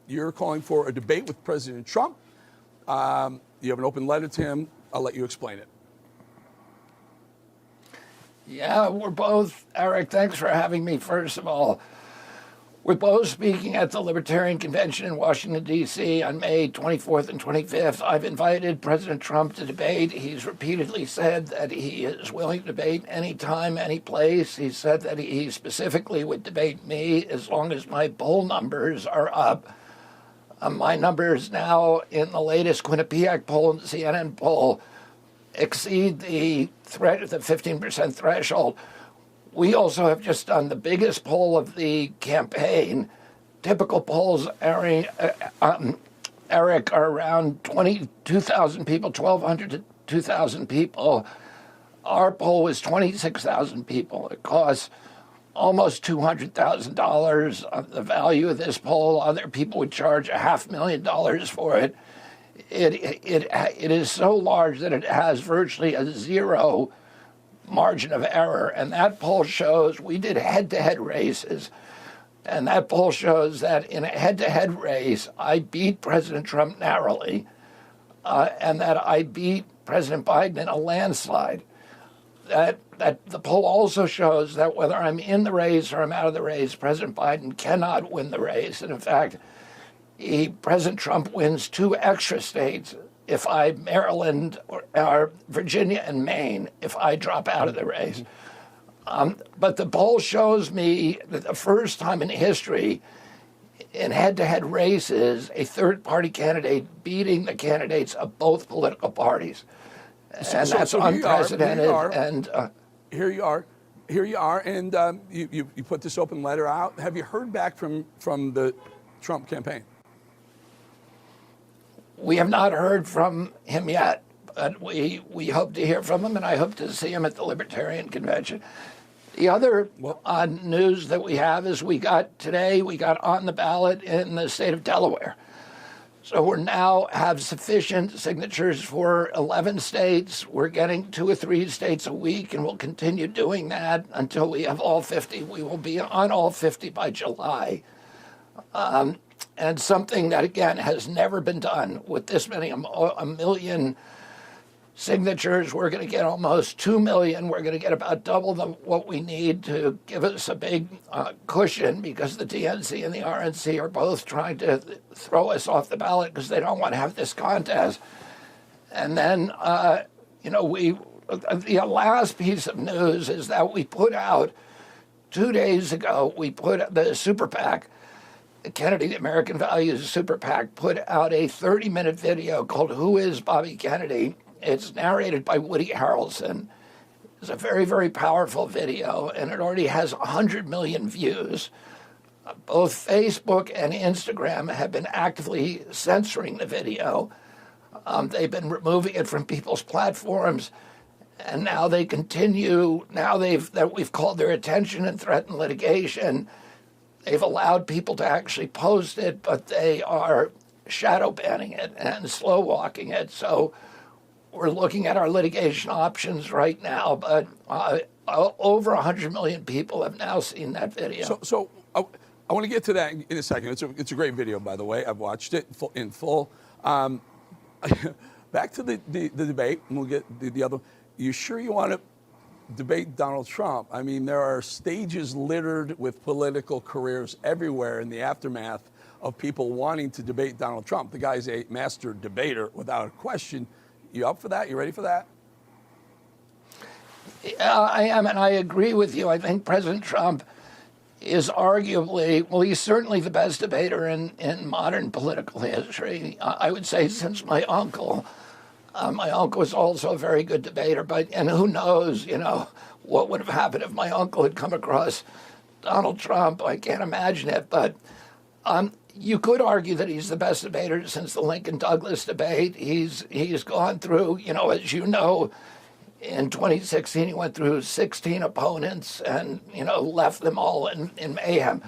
You're calling for a debate with President Trump. You have an open letter to him. I'll let you explain it. Yeah, we're both, Eric, thanks for having me, first of all. We're both speaking at the Libertarian Convention in Washington, D.C. on May 24th and 25th. I've invited President Trump to debate. He's repeatedly said that he is willing to debate anytime, any place. He said that he specifically would debate me as long as my poll numbers are up. My numbers now in the latest Quinnipiac poll and CNN poll exceed the 15% threshold. We also have just done the biggest poll of the campaign. Typical polls, Eric, are around 22,000 people, 1,200 to 2,000 people. Our poll was 26,000 people. It costs almost $200,000. The value of this poll, other people would charge $500,000 for it. It is so large that it has virtually a zero margin of error. And that poll shows, we did head-to-head races, and that poll shows that in a head-to-head race, I beat President Trump narrowly, and that I beat President Biden in a landslide. That the poll also shows that whether I'm in the race or I'm out of the race, President Biden cannot win the race. And in fact, President Trump wins 2 extra states if Maryland or Virginia and Maine, if I drop out of the race. But the poll shows me that the first time in history in head-to-head races, a third-party candidate beating the candidates of both political parties. And that's unprecedented. Here you are, and you put this open letter out. Have you heard back from the Trump campaign? We have not heard from him yet, but we hope to hear from him, and I hope to see him at the Libertarian Convention. The other news that we have is we got on the ballot in the state of Delaware. So we now have sufficient signatures for 11 states. We're getting 2 or 3 states a week, and we'll continue doing that until we have all 50. We will be on all 50 by July. And something that, again, has never been done with this many, a million signatures. We're going to get almost 2 million. We're going to get about double what we need to give us a big cushion, because the DNC and the RNC are both trying to throw us off the ballot because they don't want to have this contest. And then, the last piece of news is that we put out 2 days ago, we put the Super PAC, the Kennedy, the American Values Super PAC, put out a 30-minute video called Who is Bobby Kennedy? It's narrated by Woody Harrelson. It's a very, very powerful video, and it already has 100 million views. Both Facebook and Instagram have been actively censoring the video. They've been removing it from people's platforms, and now they continue. Now we've called their attention and threatened litigation. They've allowed people to actually post it, but they are shadow banning it and slow walking it. So we're looking at our litigation options right now, but over 100 million people have now seen that video. So I want to get to that in a second. It's a great video, by the way. I've watched it in full. Back to the debate, and we'll get the other. You sure you want to debate Donald Trump? I mean, there are stages littered with political careers everywhere in the aftermath of people wanting to debate Donald Trump. The guy's a master debater without a question. You up for that? You ready for that? I am, and I agree with you. I think President Trump is arguably, well, he's certainly the best debater in modern political history. I would say since my uncle. My uncle was also a very good debater, and who knows, what would have happened if my uncle had come across Donald Trump. I can't imagine it, but you could argue that he's the best debater since the Lincoln-Douglas debate. He's gone through, as you know, in 2016, he went through 16 opponents and, left them all in mayhem.